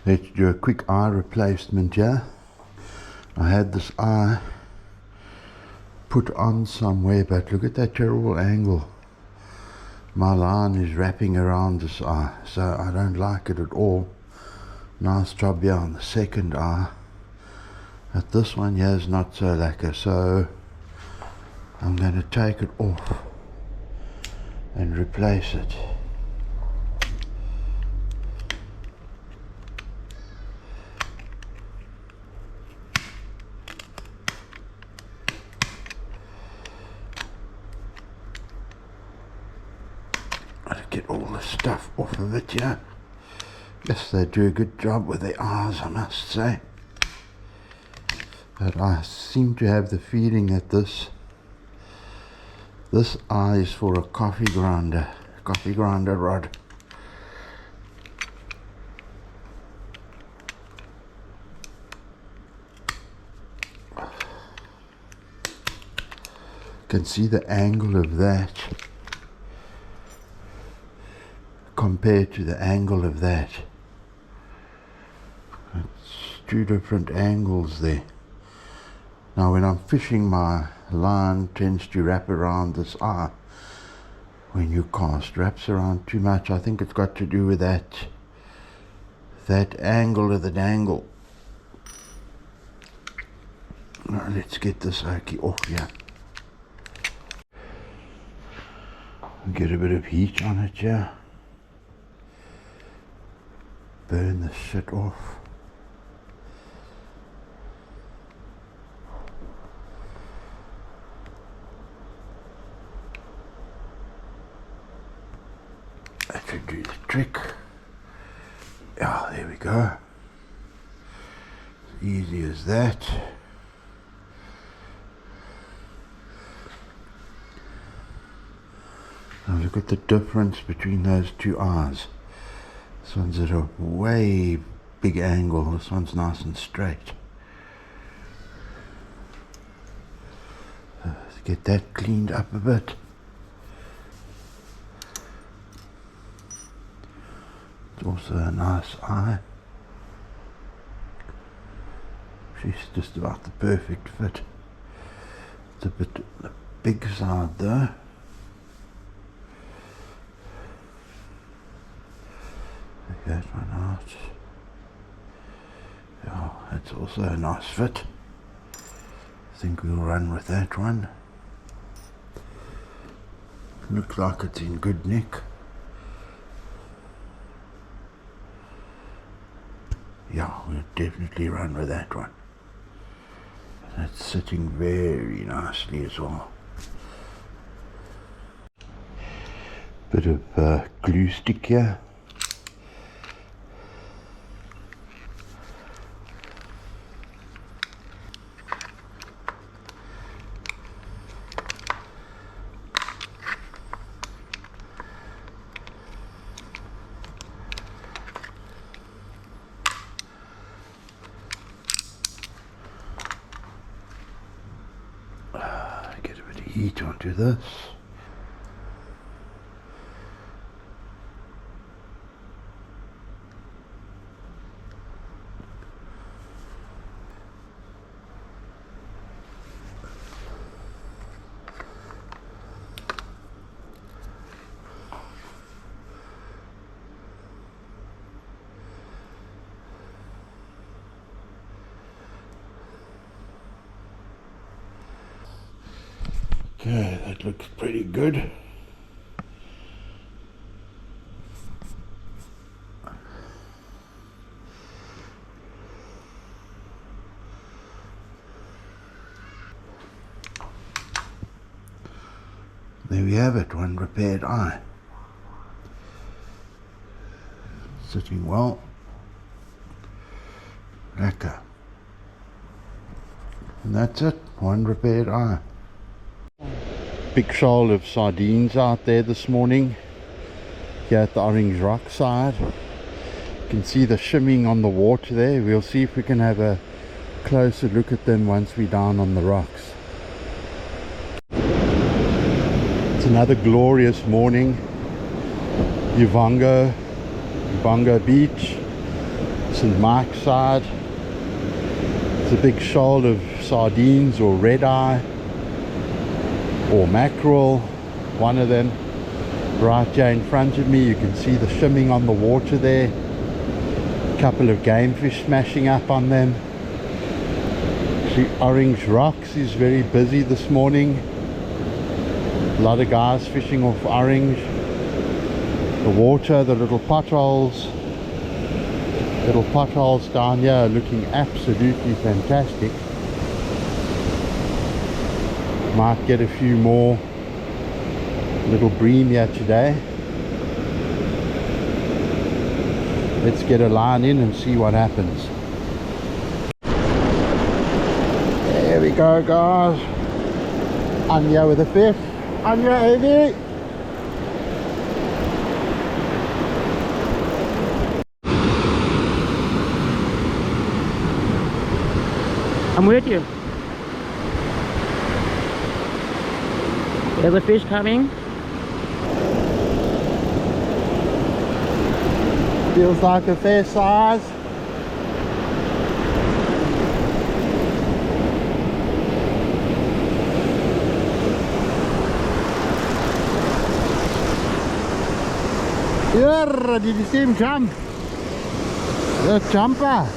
Let's do a quick eye replacement here. I had this eye put on somewhere, but look at that terrible angle. My line is wrapping around this eye, so I don't like it at all. Nice job here on the second eye. But this one here is not so lacquer, so I'm going to take it off and replace it. Get all the stuff off of it, yeah. Yes, they do a good job with their eyes, I must say. But I seem to have the feeling that this eye is for a coffee grinder rod. You can see the angle of that compared to the angle of that. It's two different angles there. Now when I'm fishing, my line tends to wrap around this eye. When you cast, wraps around too much. I think it's got to do with that angle of the dangle. Now let's get this okie off here. Get a bit of heat on it here. Burn the shit off. That should do the trick. Yeah, there we go. As easy as that. Now look at the difference between those two eyes. This one's at a way big angle, this one's nice and straight. Let's get that cleaned up a bit. It's also a nice eye. She's just about the perfect fit. It's a bit on the big side though. Take that one out. Yeah, that's also a nice fit. I think we'll run with that one. Looks like it's in good nick. Yeah, we'll definitely run with that one. That's sitting very nicely as well. Bit of glue stick here. Get a bit of heat onto this. Okay, that looks pretty good. There we have it, one repaired eye. Sitting well. Lekker. And that's it, one repaired eye. Big shoal of sardines out there this morning here at the Orange Rock side. You can see the shimming on the water there. We'll see if we can have a closer look at them once we're down on the rocks. It's another glorious morning. Uvongo Beach. St. Mike's side. It's a big shoal of sardines or red-eye or mackerel, one of them. Right here in front of me you can see the shimming on the water there. A couple of game fish smashing up on them. The Orange Rocks is very busy this morning. A lot of guys fishing off orange. The water, the little potholes down here are looking absolutely fantastic. Might get a few more little bream here today. Let's get a line in and see what happens. There we go, guys. Anya with a fish. Anya, Evie. I'm with you. There's a fish coming. Feels like a fair size. Here, did you see him jump? The jumper.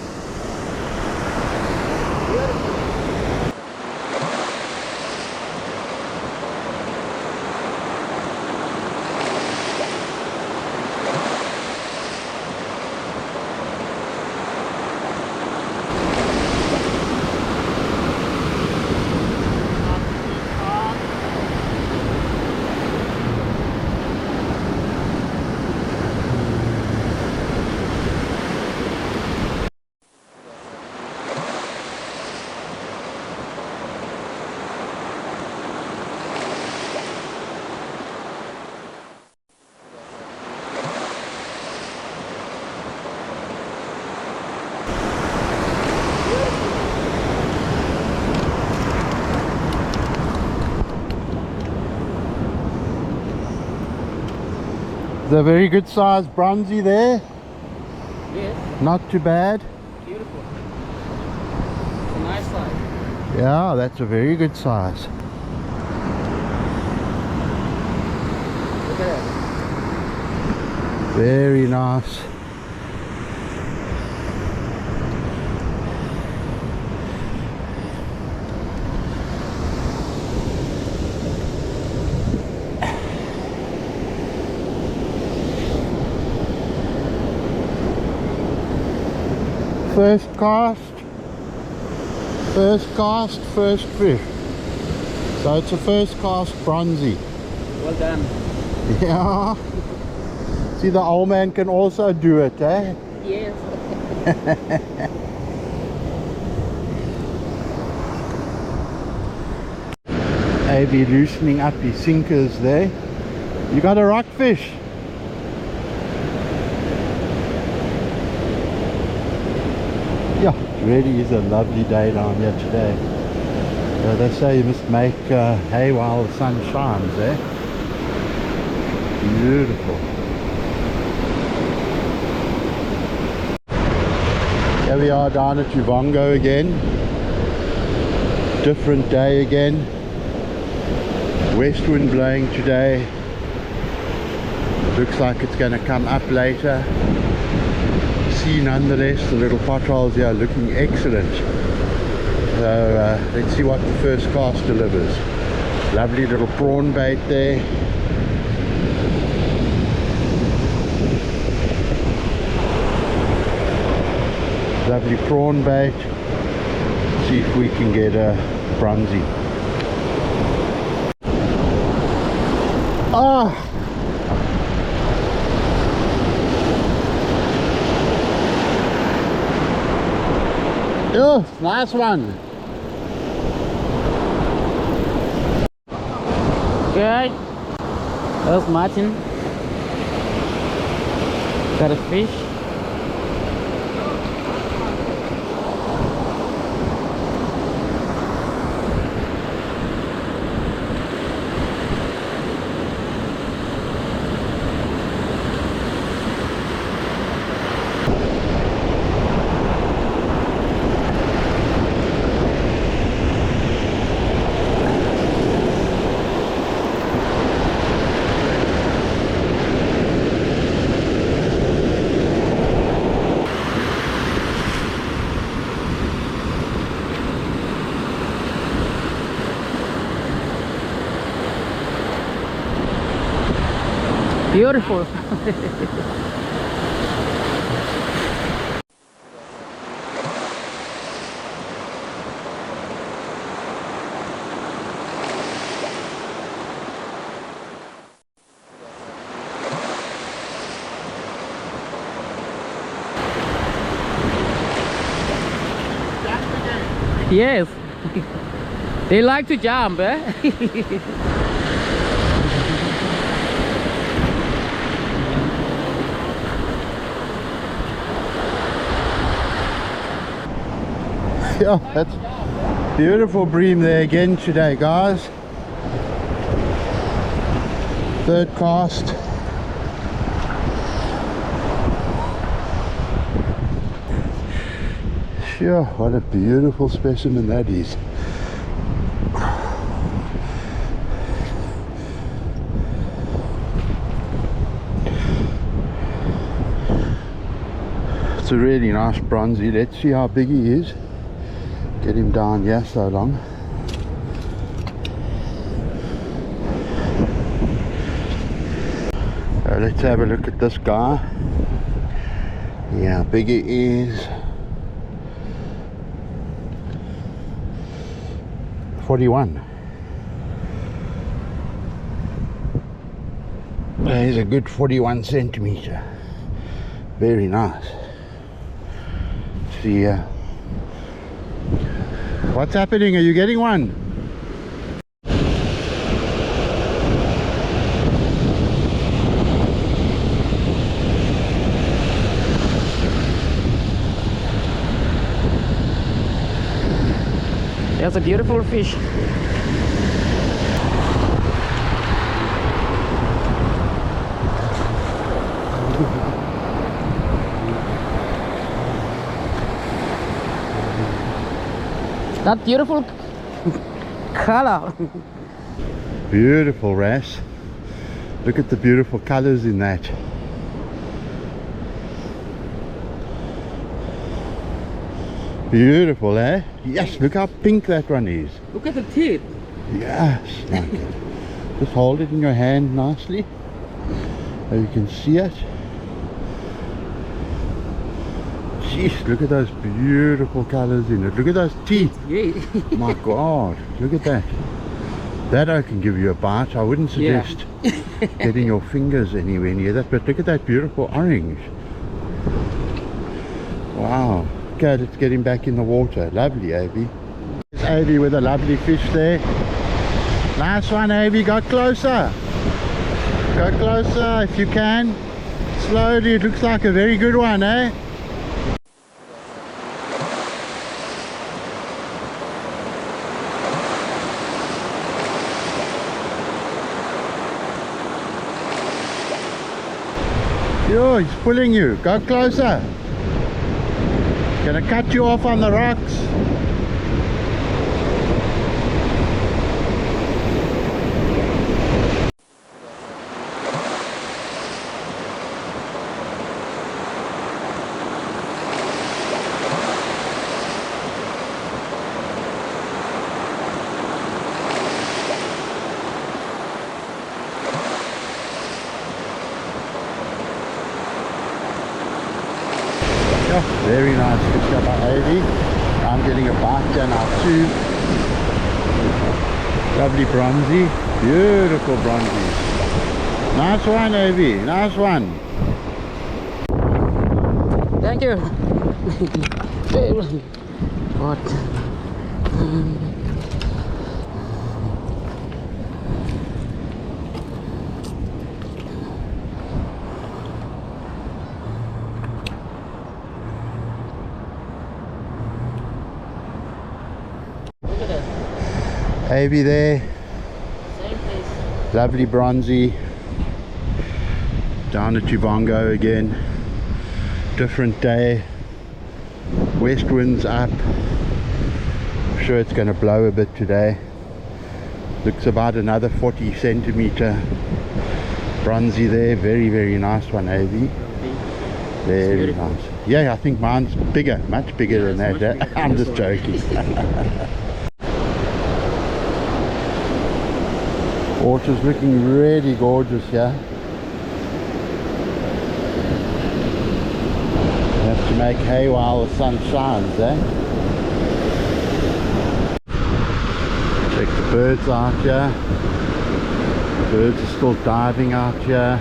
It's a very good size bronzy there. Yes. Not too bad. Beautiful. It's a nice size. Yeah, that's a very good size. Look at that. Very nice. First cast, first fish. So it's a first cast bronzy. Well done. Yeah. See, the old man can also do it, eh? Yes. AB loosening up his sinkers there. You got a rockfish. Yeah, it really is a lovely day down here today. They say you must make hay while the sun shines, eh? Beautiful. Here we are down at Uvongo again. Different day again. West wind blowing today. Looks like it's going to come up later. See, nonetheless, the little potholes here are looking excellent. So let's see what the first cast delivers. Lovely little prawn bait there. Lovely prawn bait. See if we can get a bronzy. Ah! Oh, nice one. Good. There's Martin. Got a fish. Beautiful. Yes. They like to jump, eh? Yeah, that's beautiful bream there again today, guys. Third cast. Sure, what a beautiful specimen that is. It's a really nice bronzy. Let's see how big he is. Get him down here so long. Let's have a look at this guy. Yeah, how big he is. 41. He's a good 41 centimeter. Very nice. See, what's happening? Are you getting one? That's a beautiful fish. That beautiful color. Beautiful wrasse. Look at the beautiful colors in that. Beautiful, eh? Yes, look how pink that one is. Look at the teeth. Yes, like it. Just hold it in your hand nicely so you can see it. Jeez, look at those beautiful colors in it. Look at those teeth. Yeah. My God, look at that. That I can give you a bite. I wouldn't suggest getting your fingers anywhere near that, but look at that beautiful orange. Wow. Okay, let's get him back in the water. Lovely, Avy. There's Avy with a lovely fish there. Nice one, Avy. Got closer. Go closer if you can. Slowly. It looks like a very good one, eh? Yo, he's pulling you. Go closer. Gonna cut you off on the rocks. Very nice fish up by Avy. I'm getting a bite down our tube. Lovely bronzy. Beautiful bronzy. Nice one, Avy. Nice one. Thank you. What? Avy there. Same place. Lovely bronzy. Down at Uvongo again. Different day. West winds up. I'm sure it's going to blow a bit today. Looks about another 40 centimeter bronzy there. Very, very nice one, Avy. Very nice. Yeah, I think mine's bigger, much bigger than that. Bigger. I'm just joking. Water's looking really gorgeous here. make hay while the sun shines, eh? Check the birds out here. Birds are still diving out here.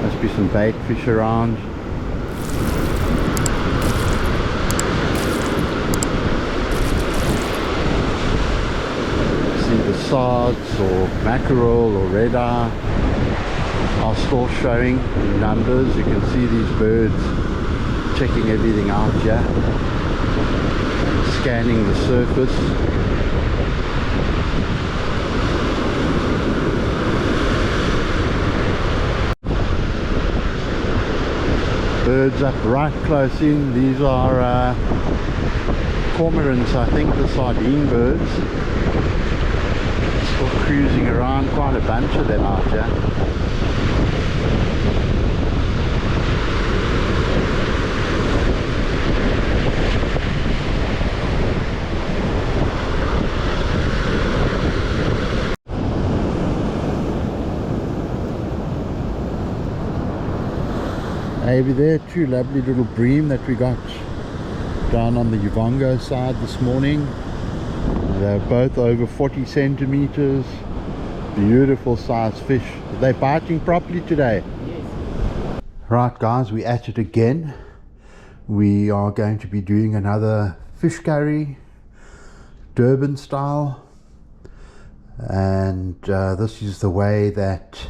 Must be some bait fish around. See the sards or mackerel or red eye are still showing in numbers. You can see these birds checking everything out here, scanning the surface. Birds up right close in. These are cormorants, I think, the sardine birds. Still cruising around, quite a bunch of them out here. Over there, two lovely little bream that we got down on the Uvongo side this morning. They're both over 40 centimeters. Beautiful sized fish. Are they biting properly today? Yes. Right guys, we're at it again. We are going to be doing another fish curry, Durban style. And this is the way that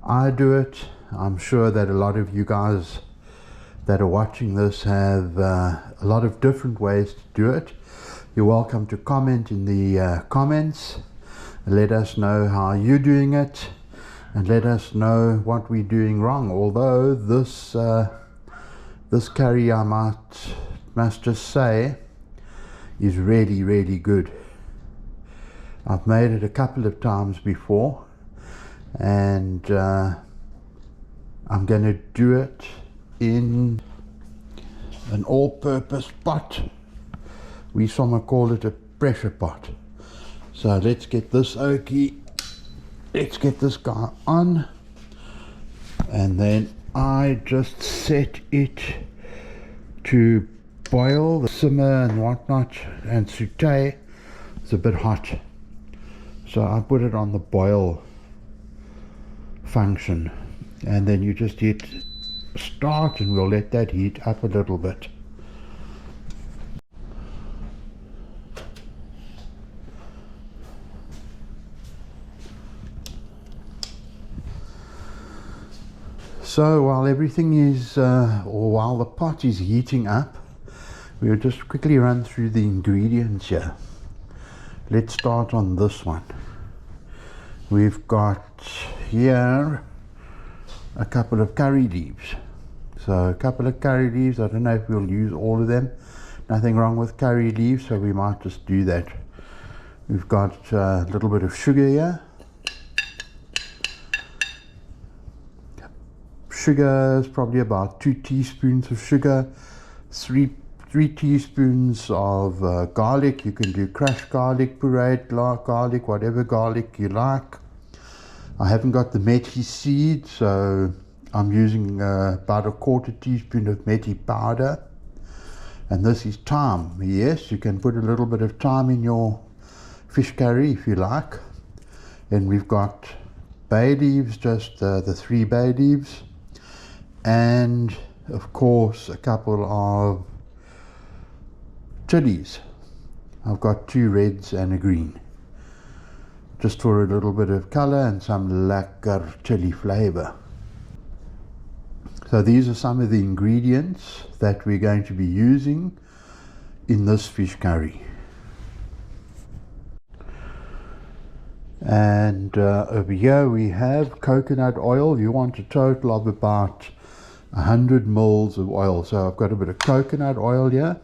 I do it. I'm sure that a lot of you guys that are watching this have a lot of different ways to do it. You're welcome to comment in the comments. Let us know how you're doing it, and let us know what we're doing wrong. Although this this curry, I must just say, is really, really good. I've made it a couple of times before, and I'm going to do it in an all-purpose pot. We some call it a pressure pot. So let's get this okie, let's get this guy on, and then I just set it to boil, simmer and whatnot, and saute. It's a bit hot, so I put it on the boil function. And then you just hit start, and we'll let that heat up a little bit. So while everything is, or while the pot is heating up, we'll just quickly run through the ingredients here. Let's start on this one. We've got here a couple of curry leaves. So a couple of curry leaves. I don't know if we'll use all of them. Nothing wrong with curry leaves, so we might just do that. We've got a little bit of sugar here. Sugar is probably about 2 teaspoons of sugar. Three teaspoons of garlic. You can do crushed garlic, pureed garlic, whatever garlic you like. I haven't got the methi seed, so I'm using about a 1/4 teaspoon of methi powder. And this is thyme. Yes, you can put a little bit of thyme in your fish curry if you like. Then we've got bay leaves, just the 3 bay leaves. And of course a couple of chilies. I've got 2 reds and a green, just for a little bit of color and some lekker chili flavor. So these are some of the ingredients that we're going to be using in this fish curry. And over here we have coconut oil. You want a total of about 100 mils of oil. So I've got a bit of coconut oil here,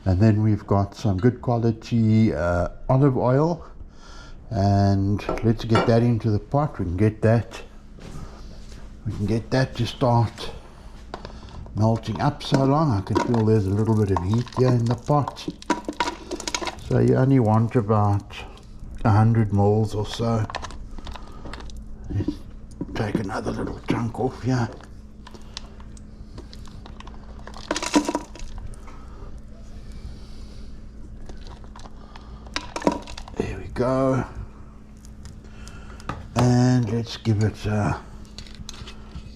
and then we've got some good quality olive oil. And let's get that into the pot. We can get that to start melting up so long. I can feel there's a little bit of heat here in the pot. So you only want about 100 mils or so. Let's take another little chunk off here. go. And let's give it a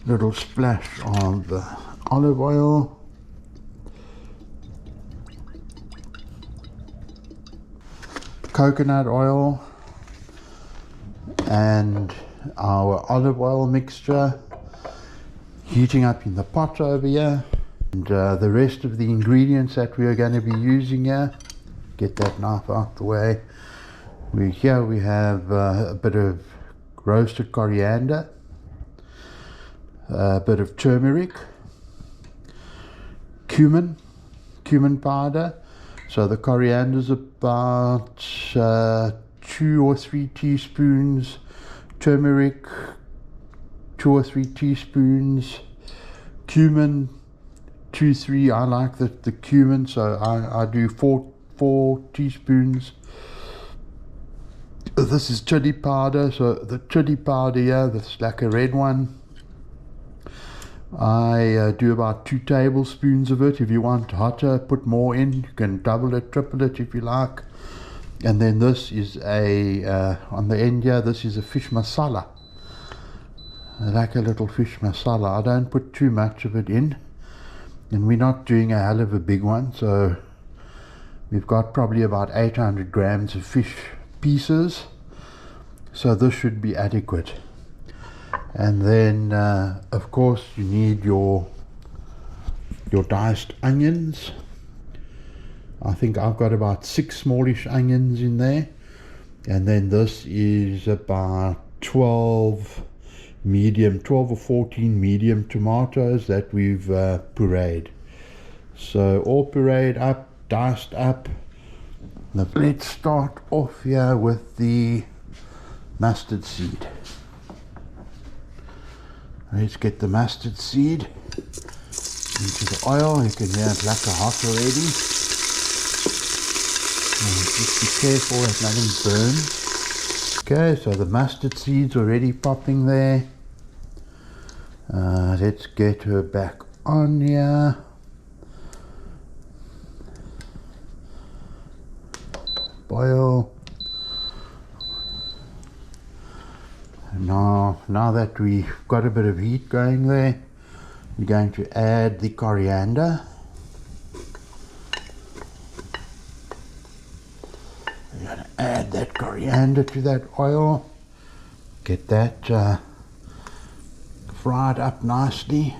little splash of olive oil. Coconut oil. And our olive oil mixture. Heating up in the pot over here. And the rest of the ingredients that we are going to be using here. Get that knife out the way. Here we have a bit of roasted coriander, a bit of turmeric, cumin powder. So the coriander is about 2 or 3 teaspoons, turmeric 2 or 3 teaspoons, cumin 2-3. I like the cumin, so I do 4 teaspoons. This is chili powder, so the chili powder here, that's like a red one. I do about 2 tablespoons of it. If you want hotter, put more in. You can double it, triple it if you like. And then this is on the end here, this is a fish masala. I like a little fish masala. I don't put too much of it in. And we're not doing a hell of a big one, so we've got probably about 800 grams of fish pieces, so this should be adequate. And then of course you need your diced onions. I think I've got about 6 smallish onions in there, and then this is about 12 or 14 medium tomatoes that we've pureed. So all pureed up, diced up. Now let's start off here with the mustard seed. Let's get the mustard seed into the oil. You can hear it like a hot already. And just be careful that nothing burns. Okay, so the mustard seed's already popping there. Let's get her back on here. Boil. Now that we've got a bit of heat going there, we're going to add the coriander. We're going to add that coriander to that oil. Get that fried up nicely.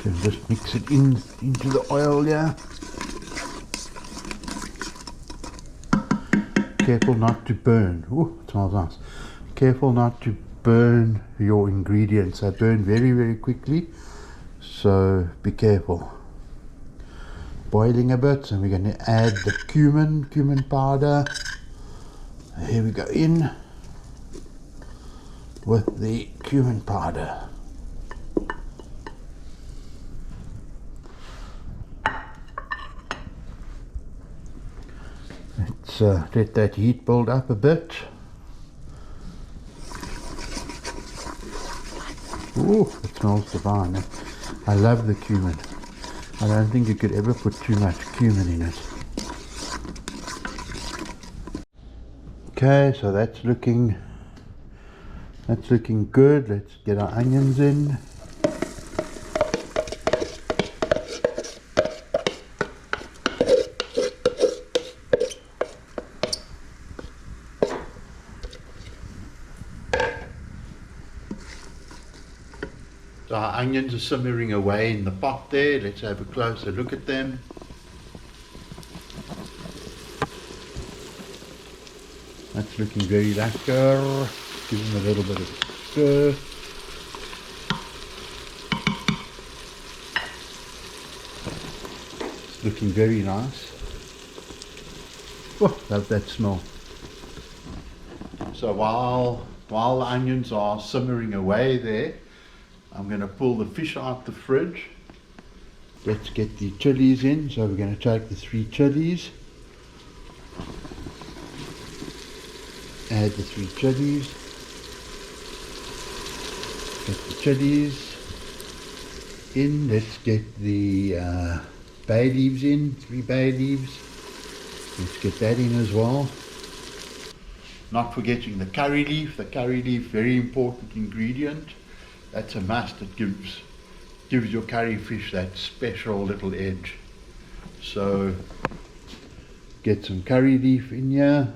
So just mix it into the oil here. Careful not to burn. Oh, it smells nice. Careful not to burn your ingredients. They burn very, very quickly. So be careful. Boiling a bit, and we're going to add the cumin powder. Here we go in with the cumin powder. Let's let that heat build up a bit. Ooh, it smells divine. I love the cumin. I don't think you could ever put too much cumin in it. Okay, so that's looking good. Let's get our onions in. So our onions are simmering away in the pot there. Let's have a closer look at them. That's looking very lekker. Give them a little bit of a stir. It's looking very nice. Oh, love that smell. So while the onions are simmering away there, I'm going to pull the fish out the fridge. Let's get the chilies in. So we're going to take the 3 chilies. Add the 3 chilies. Get the chilies. in. Let's get the bay leaves in, 3 bay leaves. Let's get that in as well. Not forgetting the curry leaf. The curry leaf, very important ingredient. That's a must. It gives your curry fish that special little edge. So get some curry leaf in here.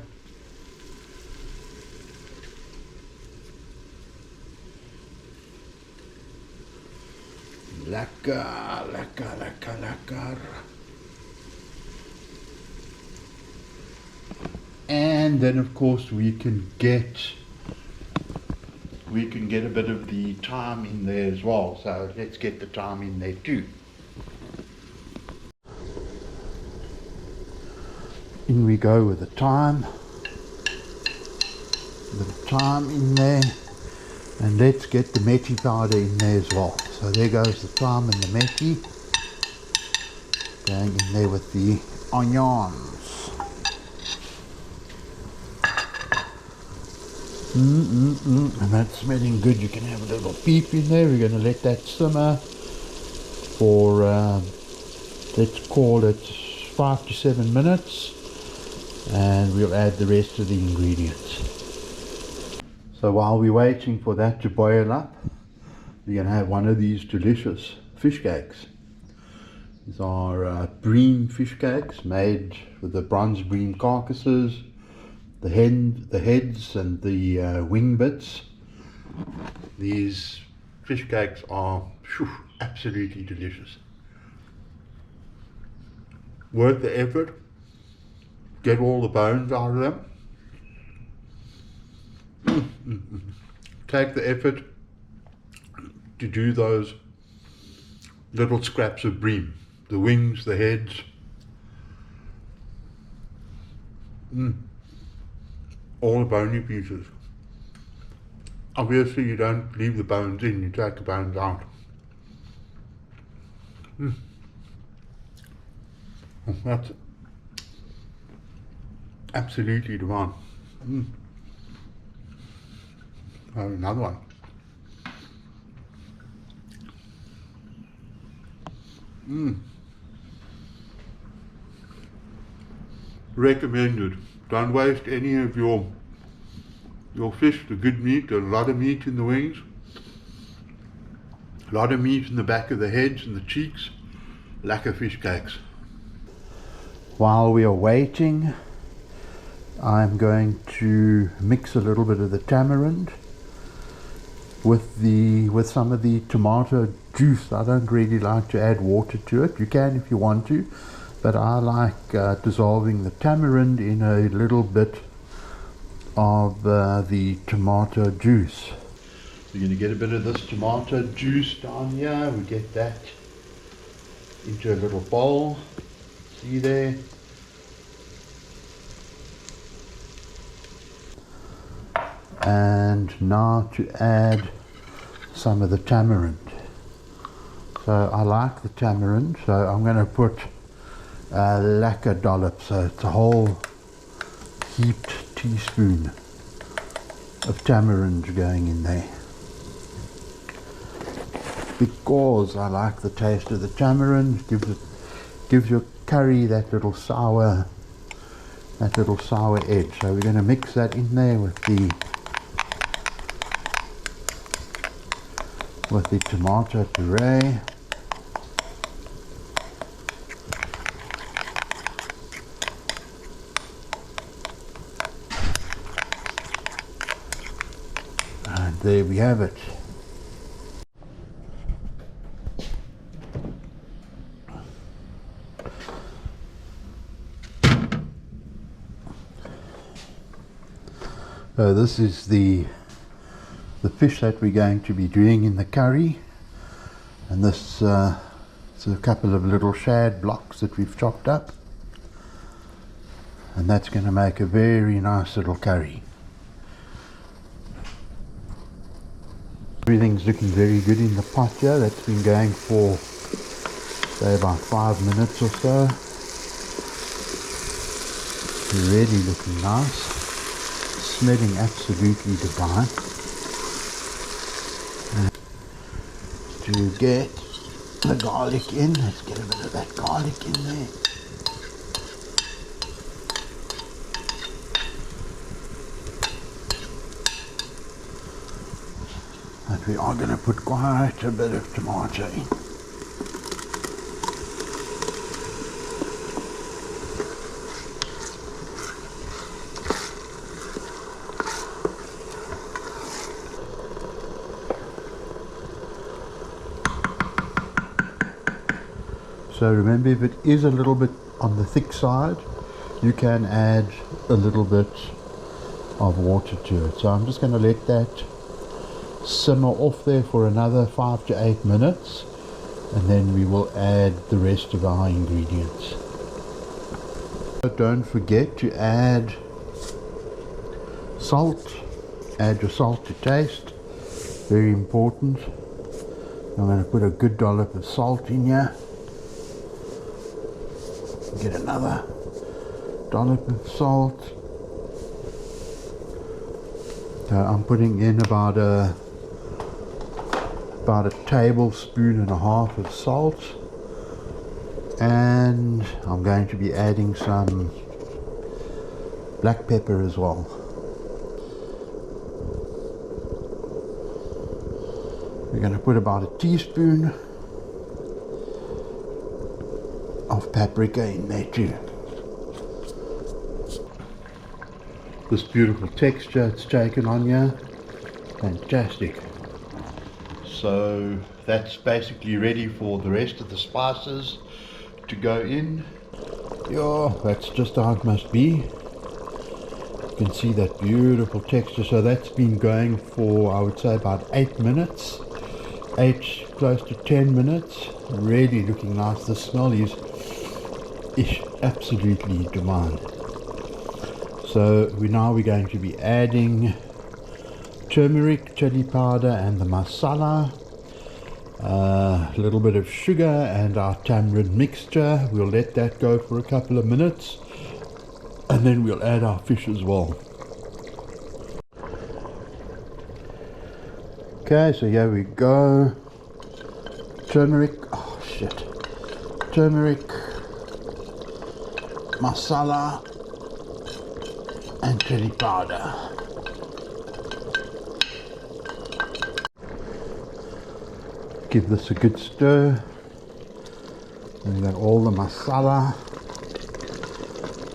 Lekker, lekker, lekker, lekker. And then of course we can get a bit of the thyme in there as well. So let's get the thyme in there too. In we go with the thyme. A bit of thyme in there. And let's get the methi powder in there as well. So there goes the thyme and the methi. Going in there with the onions. And that's smelling good. You can have a little peep in there. We're going to let that simmer for, let's call it 5 to 7 minutes. And we'll add the rest of the ingredients. So while we're waiting for that to boil up, we're going to have one of these delicious fish cakes. These are Bream fish cakes made with the bronze bream carcasses, the heads and the wing bits. These fish cakes are absolutely delicious. Worth the effort. Get all the bones out of them. Take the effort to do those little scraps of bream, the wings, the heads. All the bony pieces. Obviously you don't leave the bones in, you take the bones out. That's absolutely divine. Oh, another one. Recommended. Don't waste any of your fish, the good meat. A lot of meat in the wings, a lot of meat in the back of the heads and the cheeks. Lekker fish cakes. While we are waiting, I'm going to mix a little bit of the tamarind with some of the tomato juice. I don't really like to add water to it. You can if you want to, but I like dissolving the tamarind in a little bit of the tomato juice. We're going to get a bit of this tomato juice down here. We get that into a little bowl. See there? And now to add some of the tamarind. So I like the tamarind, so I'm going to put a lekker dollop, so it's a whole heaped teaspoon of tamarind going in there. Because I like the taste of the tamarind, gives your curry that little sour edge. So we're going to mix that in there with the tomato puree. And there we have it. So this is the fish that we're going to be doing in the curry, and this is a couple of little shad blocks that we've chopped up, and that's going to make a very nice little curry. Everything's looking very good in the pot here. That's been going for say about 5 minutes or so. Really looking nice, smelling absolutely divine. To get the garlic in. Let's get a bit of that garlic in there. And we are going to put quite a bit of tomato in. So remember, if it is a little bit on the thick side, you can add a little bit of water to it. So I'm just going to let that simmer off there for another 5 to 8 minutes, and then we will add the rest of our ingredients. Don't forget to add salt. Add your salt to taste, very important. I'm going to put a good dollop of salt in here. Get another dollop of salt. So I'm putting in about a tablespoon and a half of salt, and I'm going to be adding some black pepper as well. We're going to put about a teaspoon of paprika in there too. This beautiful texture it's taken on here, fantastic. So that's basically ready for the rest of the spices to go in. Yeah, that's just how it must be. You can see that beautiful texture. So that's been going for, I would say, about 8 minutes, 8 close to 10 minutes. Really looking nice. The smell is absolutely divine. So we're going to be adding turmeric, chili powder and the masala, a little bit of sugar and our tamarind mixture. We'll let that go for a couple of minutes, and then we'll add our fish as well. Okay, so here we go. Turmeric, turmeric, masala and chili powder. Give this a good stir. And we've got all the masala,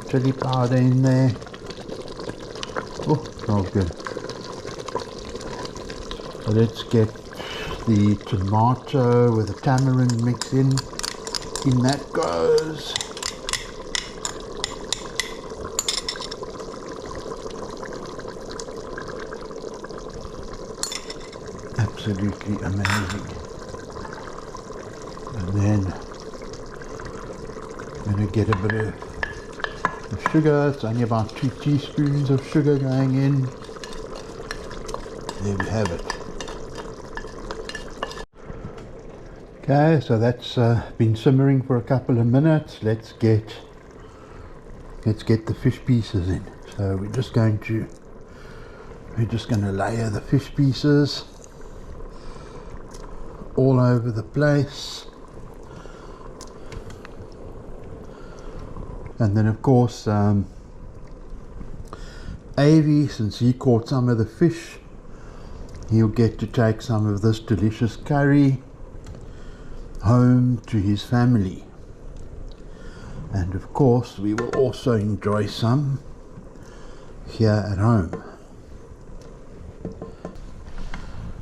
chili powder in there. Oh, smells good. So let's get the tomato with the tamarind mix in. In that goes. Absolutely amazing. And then I'm going to get a bit of sugar. It's only about 2 teaspoons of sugar going in. There we have it. Okay, so that's been simmering for a couple of minutes. Let's get the fish pieces in. So we're just going to layer the fish pieces all over the place. And then of course Avi, since he caught some of the fish, he'll get to take some of this delicious curry home to his family. And of course we will also enjoy some here at home.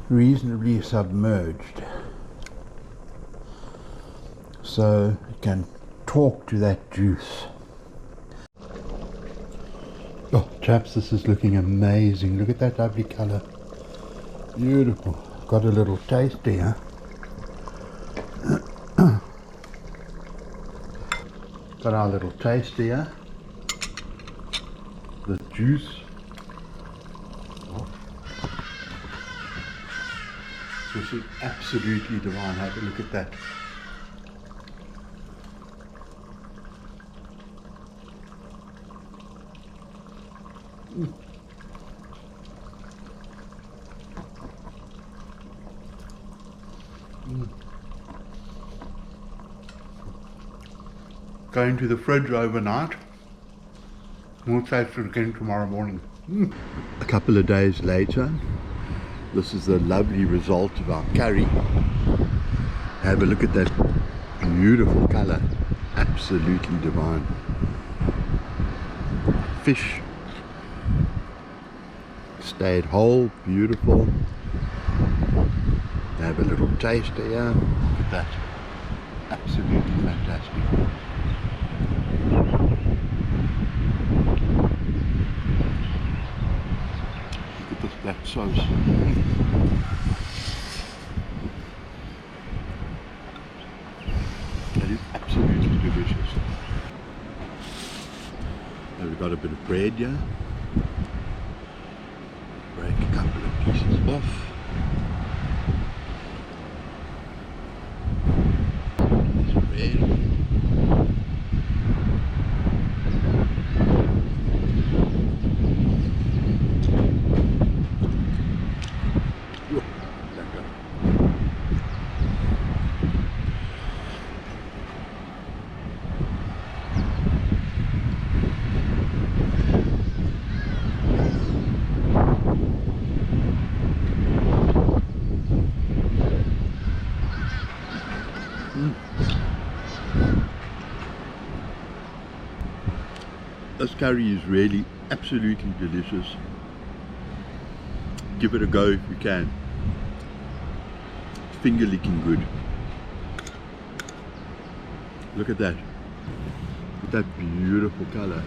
Reasonably submerged, so you can talk to that juice. Oh chaps, this is looking amazing. Look at that lovely colour. Beautiful. Got a little taste here. Got our little taste here. The juice. Oh. This is absolutely divine. Have a look at that. going to the fridge overnight. We'll taste it again tomorrow morning. A couple of days later, this is the lovely result of our curry. Have a look at that beautiful colour, absolutely divine. Fish stayed whole, beautiful. Have a little taste here. Look at that, absolutely fantastic. Look at that sauce. That is absolutely delicious. So we've got a bit of bread here. Break a couple of pieces off. There's bread. Whoa, lekker. This curry is really absolutely delicious. Give it a go if you can. Finger licking good. Look at that. Look at that beautiful colour.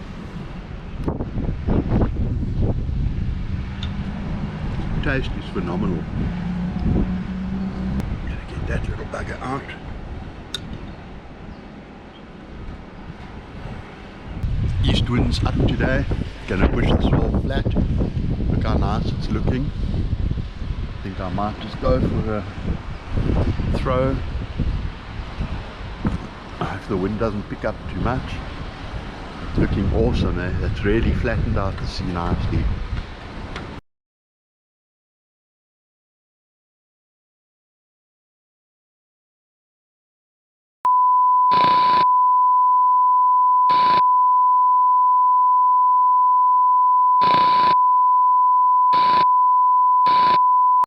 Taste is phenomenal. Gotta get that little bugger out. East wind's up today. Gonna push this wall flat. Look how nice it's looking. I think I might just go for a throw if the wind doesn't pick up too much. Looking awesome, eh? It's really flattened out the sea nicely.